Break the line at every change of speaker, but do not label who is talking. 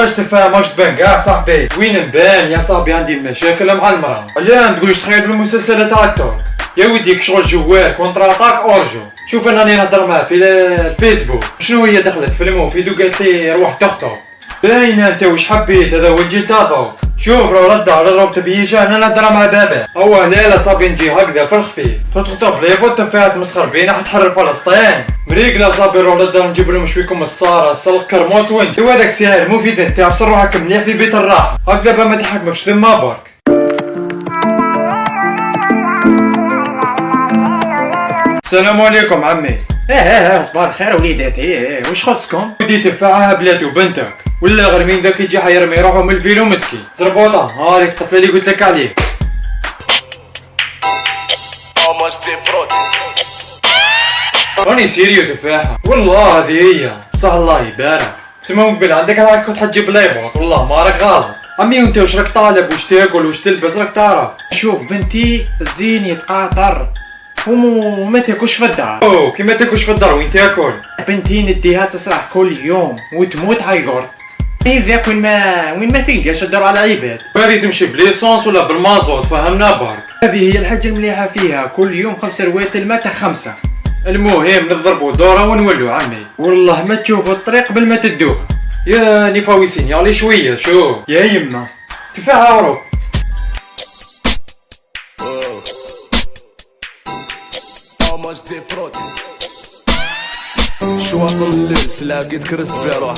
واش تفاهه ماكش تبان كاع صاحبي؟ وين نبان يا صاحبي؟ عندي مشاكل مع المرأة. لا ما تقولش تخيل بالمسلسلات تاع الترك يا ودي، شغل جوال كونتر اتاك اورجو. شوف انني نهضر معاه في الفيسبوك، شنو هي دخلت في الموفيد وقالت لي روح تخطب. باينه انت واش حبيت، هذا هو الجيل تاعو. شوف راه رد تبيجه انا نهضر مع بابا. هو لا صافي نجي هكذا في الخفيف تخطب لي بوت فيها تمسخر بينا حتحرر فلسطين. مريقله صافي روح للدار نجيب لهم شويكم الصاره السلق كرموس وانت هذاك ساهل مفيد. انت عصر روحك مليح في بيت الراحه هكذا باه ما تحكمكش ثم برك. السلام عليكم عمي.
صباح الخير وليداتي، واش خصكم؟
ودي تفاحة بلاتي وبنتك ولا غير مين ذاك يجي حيرمي روحو من الفيلو مسكين. زربوطة هاذيك الطفلة اللي قلت لك عليه. راني سيريو تفاحة والله هذه هي صح الله يبارك. سما مقبل عندك راك كنت حتجيب ليبوط والله ما راك غلط. عمي وانت واش راك طالب، واش تاكل، واش تلبس، راك تعرف.
شوف بنتي الزين يتقاطر وما تاكلش في الدار.
اوه كيما تاكلش في الدار وين تاكل؟
بنتي نديها تصرح كل يوم وتموت هايغور. كيف وين ما تلقاش الدار على العباد.
باغي تمشي بليسونس ولا بالمازوت فهمنا برك.
هذه هي الحاجة المليحة فيها، كل يوم 5 روات الماء 5.
المهم نضربوا دورة ونولو عمي. والله ما تشوفوا الطريق قبل ما تدوها. يا نفاوي سينيالي شوية شوف يا يما تفاحة عروق.
شو من اللبس لاقيت كرست بروح